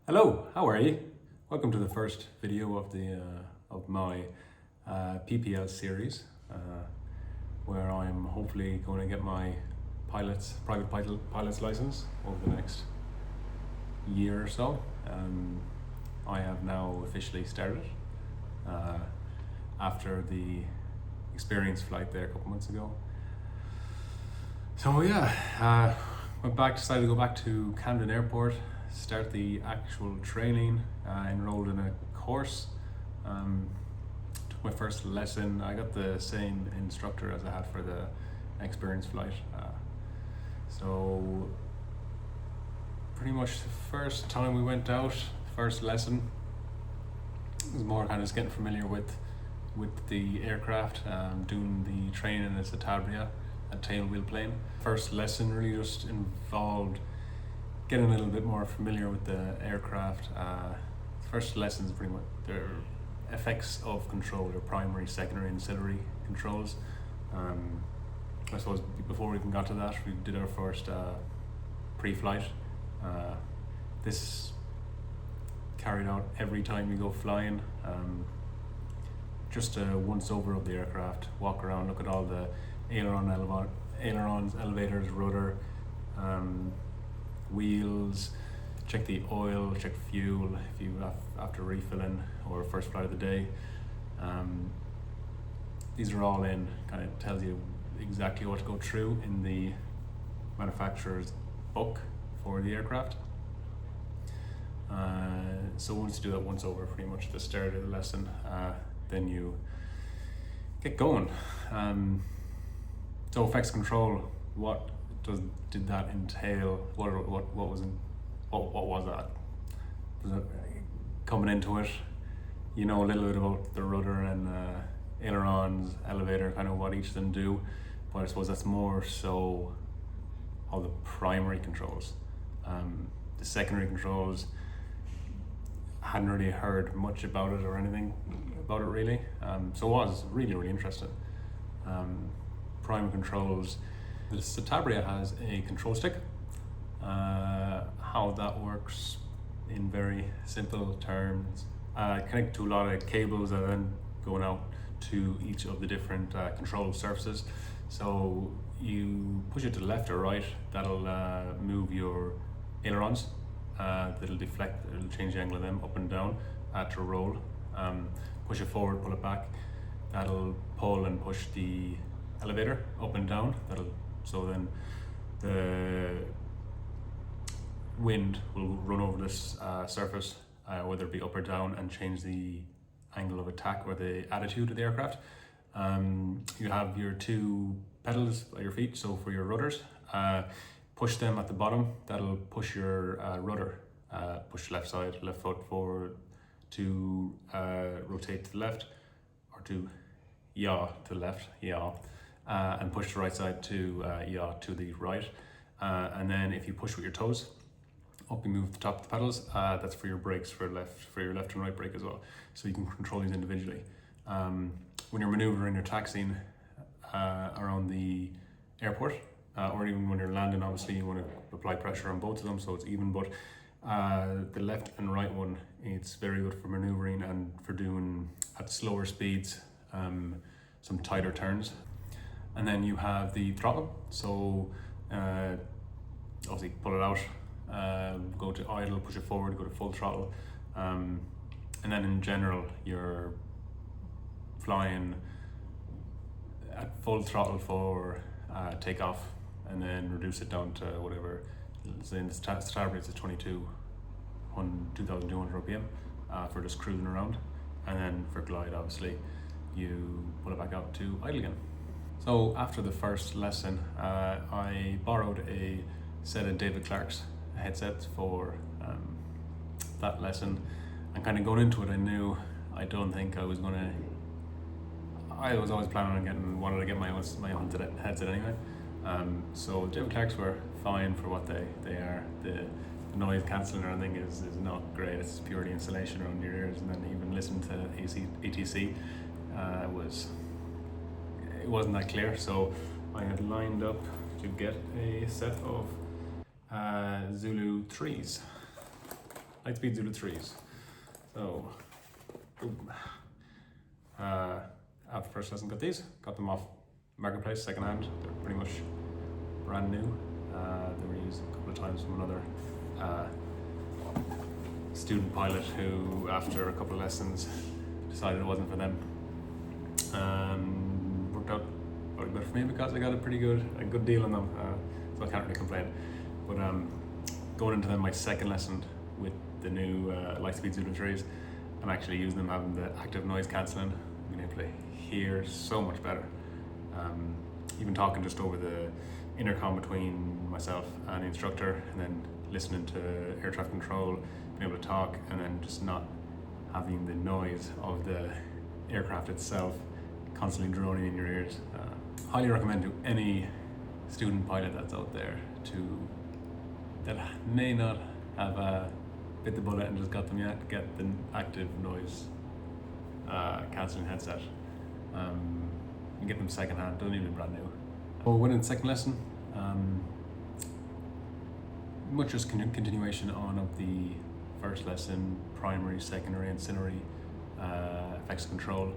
Hello, how are you? Welcome to the first video of my PPL series, where I'm hopefully going to get my private pilot's license over the next year or so. I have now officially started after the experience flight there a couple months ago. So yeah, decided to go back to Camden Airport, start the actual training, enrolled in a course, took my first lesson. I got the same instructor as I had for the experience flight. So pretty much the first time we went out, first lesson, it was more kind of just getting familiar with the aircraft, doing the training as a Tabria, a tailwheel plane. First lesson really just involved getting a little bit more familiar with the aircraft. First lessons pretty much their effects of control, their primary, secondary, ancillary controls. I suppose before we even got to that, we did our first pre-flight. This carried out every time you go flying. Just a once over of the aircraft, walk around, look at all the ailerons, elevators, rudder, wheels, check the oil, check fuel if you after refilling or first flight of the day. These are all in, kind of tells you exactly what to go through in the manufacturer's book for the aircraft. So once you do that once over, pretty much the start of the lesson, then you get going. So effects control, what did that entail? What was that? Was it coming into it? You know a little bit about the rudder and ailerons, elevator, kind of what each of them do, but I suppose that's more so all the primary controls. The secondary controls, hadn't really heard much about it or anything about it really, so it was really interesting. Primary controls, the Tabria has a control stick. How that works in very simple terms, connect to a lot of cables that are then going out to each of the different control surfaces. So you push it to the left or right, that'll move your ailerons, that'll deflect, it'll change the angle of them up and down to roll. Push it forward, pull it back, that'll pull and push the elevator up and down. So then the wind will run over this surface, whether it be up or down, and change the angle of attack or the attitude of the aircraft. You have your two pedals at your feet, so for your rudders, push them at the bottom, that'll push your rudder, push left side, left foot forward to rotate to the left, or to yaw to the left, yaw. And push the right side to yaw to the right. And then if you push with your toes, up you move the top of the pedals, that's for your brakes, for your left and right brake as well. So you can control these individually. When you're maneuvering or taxiing around the airport, or even when you're landing, obviously you want to apply pressure on both of them so it's even, but the left and right one, it's very good for maneuvering and for doing at slower speeds, some tighter turns. And then you have the throttle, so obviously pull it out, go to idle, push it forward, go to full throttle, and then in general you're flying at full throttle for takeoff, and then reduce it down to whatever. So in the Tabria it's a 2,200 RPM for just cruising around, and then for glide obviously you pull it back out to idle again. So after the first lesson, I borrowed a set of David Clark's headsets for that lesson, and kind of going into it, I don't think I was always planning on wanted to get my own headset anyway. So David Clark's were fine for what they are. The noise cancelling or anything is not great. It's purely insulation around your ears, and then even listening to ATC it wasn't that clear, so I had lined up to get a set of Zulu 3s. Lightspeed Zulu 3s. So, boom. After first lesson, got these. Got them off Marketplace, secondhand. They're pretty much brand new. They were used a couple of times from another student pilot who, after a couple of lessons, decided it wasn't for them. Worked out very good for me because I got a good deal on them, so I can't really complain. But going into then my second lesson with the new Lightspeed Zulu 3s, I'm actually using them, having the active noise cancelling, being able to hear so much better. Even talking just over the intercom between myself and the instructor, and then listening to air traffic control, being able to talk, and then just not having the noise of the aircraft itself constantly droning in your ears. Highly recommend to any student pilot that's out there that may not have bit the bullet and just got them yet, get the active noise cancelling headset. You can get them secondhand, don't need them brand new. Well, went in the second lesson, much just continuation on of the first lesson, primary, secondary, ancillary effects control.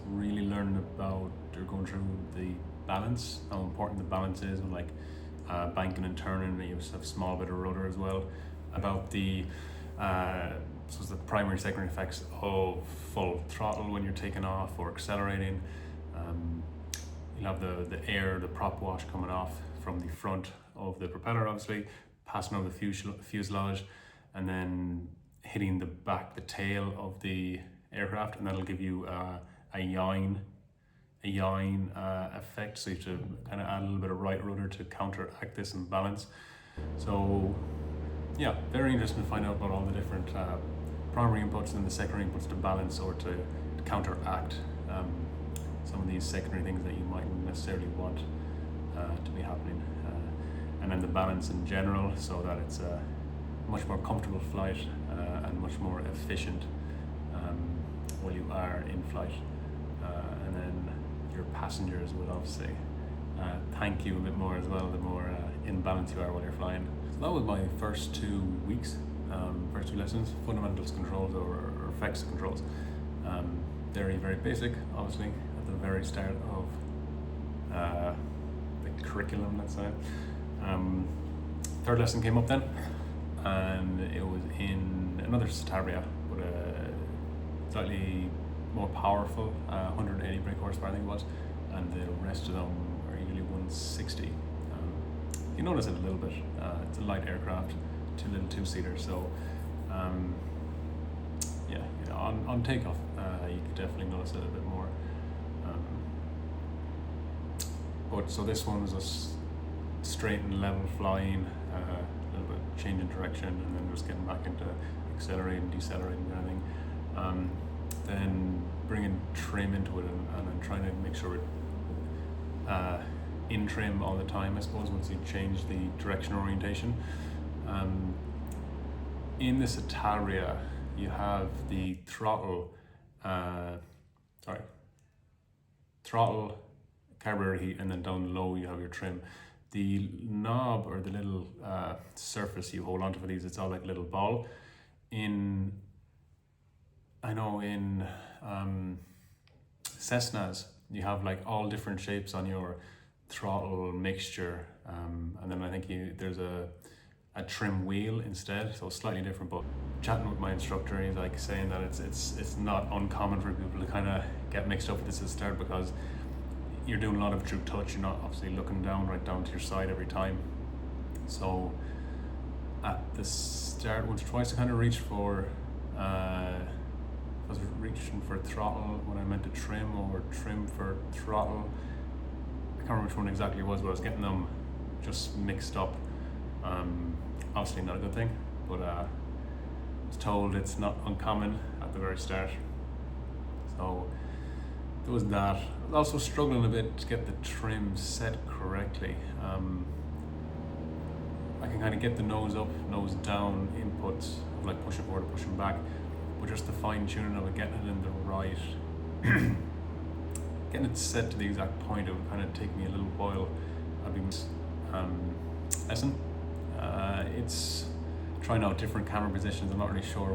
Really learning about, or going through the balance, how important the balance is, with like banking and turning. You have a small bit of rudder as well. About the the primary, secondary effects of full throttle when you're taking off or accelerating. You'll have the prop wash coming off from the front of the propeller, obviously, passing over the fuselage, and then hitting the tail of the aircraft, and that'll give you a yawing effect. So you have to kind of add a little bit of right rudder to counteract this imbalance. So yeah, very interesting to find out about all the different primary inputs and the secondary inputs to balance or to counteract some of these secondary things that you mightn't necessarily want to be happening. And then the balance in general, so that it's a much more comfortable flight and much more efficient while you are in flight. And then your passengers would obviously thank you a bit more as well, the more in balance you are while you're flying. So that was my first 2 weeks, first 2 lessons, fundamentals controls or effects controls. Very, very basic, obviously, at the very start of the curriculum, let's say. Third lesson came up then, and it was in another Citabria, but slightly more powerful, 180 brake horsepower I think it was, and the rest of them are usually 160. You notice it a little bit. It's a light aircraft, little two-seater, so on takeoff you could definitely notice it a bit more. But so this one was just straight and level flying, a little bit change in direction, and then just getting back into accelerating, decelerating, and everything. Then bringing trim into it and then trying to make sure it in trim all the time, I suppose, once you change the direction orientation. In this Citabria, you have the throttle, carburetor heat, and then down low you have your trim. The knob, or the little surface you hold onto for these, it's all like a little ball. In Cessnas, you have like all different shapes on your throttle mixture, and then I think there's a trim wheel instead, so slightly different. But chatting with my instructor, he's like saying that it's not uncommon for people to kind of get mixed up with this at the start, because you're doing a lot of through touch. You're not obviously looking right down to your side every time. So at the start, once or twice, I kind of reached for I was reaching for throttle when I meant to trim, or trim for throttle. I can't remember which one exactly it was, but I was getting them just mixed up. Obviously not a good thing, but I was told it's not uncommon at the very start. So there was that. I was also struggling a bit to get the trim set correctly. I can kind of get the nose up, nose down inputs, of like pushing forward or pushing back, but just the fine tuning of it, getting it in the right, getting it set to the exact point, it would kind of take me a little while. I've been lesson. It's trying out different camera positions. I'm not really sure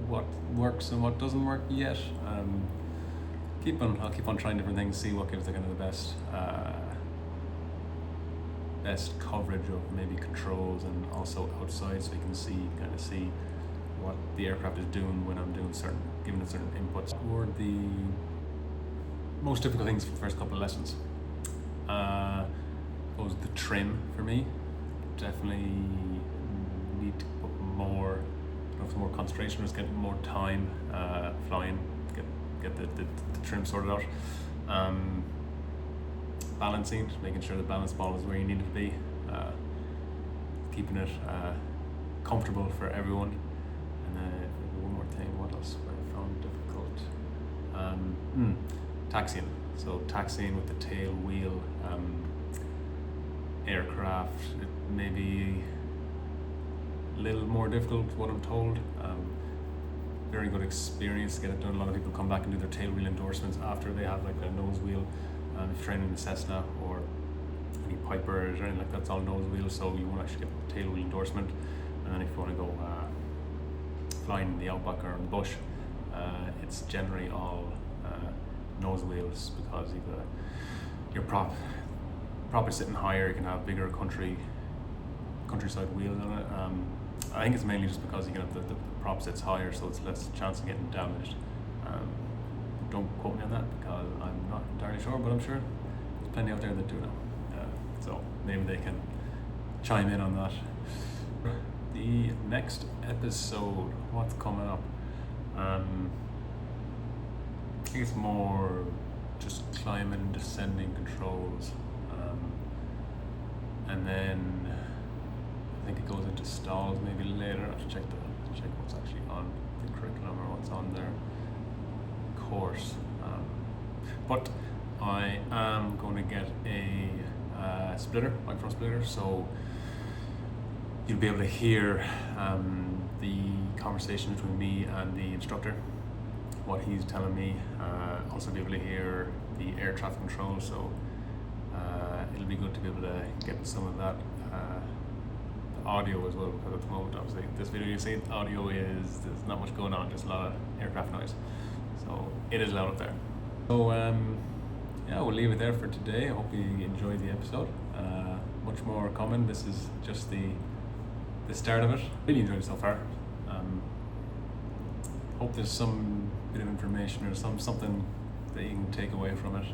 what works and what doesn't work yet. I'll keep on trying different things, see what gives the kind of the best coverage of maybe controls, and also outside, so you can kind of see what the aircraft is doing when I'm giving it certain inputs. What were the most difficult things for the first couple of lessons? Was the trim for me. Definitely need to put more concentration, just get more time flying, get the trim sorted out. Balancing, making sure the balance ball is where you need it to be, keeping it comfortable for everyone. And one more thing, what else I found difficult? Taxiing. So taxiing with the tail wheel aircraft, it may be a little more difficult, what I'm told. Very good experience to get it done. A lot of people come back and do their tail wheel endorsements after they have like a nose wheel. If you're training in Cessna or any Pipers or anything like that, it's all nose wheel, so you won't actually get the tail wheel endorsement. And then if you want to go flying in the outback or in the bush, it's generally all nose wheels, because your prop is sitting higher. You can have bigger countryside wheels on it. I think it's mainly just because you can have the prop sits higher, so it's less chance of getting damaged. Don't quote me on that because I'm not entirely sure, but I'm sure there's plenty out there that do know. So maybe they can chime in on that. The next episode, what's coming up? I think it's more just climbing and descending controls. And then I think it goes into stalls maybe later. I have to check what's actually on the curriculum or what's on their course. But I am going to get a microphone splitter, so you'll be able to hear the conversation between me and the instructor, what he's telling me. Also be able to hear the air traffic control, so it'll be good to be able to get some of that audio as well, because at the moment, obviously, this video you see, audio there's not much going on, just a lot of aircraft noise. So it is loud up there. So yeah, we'll leave it there for today. I hope you enjoyed the episode. Much more coming. This is just the start of it. Really enjoyed it so far. Hope there's some bit of information or something that you can take away from it.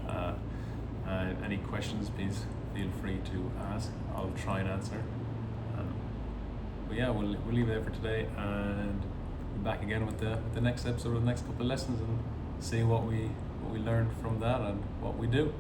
Any questions, please feel free to ask. I'll try and answer. But yeah, we'll leave it there for today, and be back again with the next episode of the next couple of lessons, and see what we learned from that and what we do.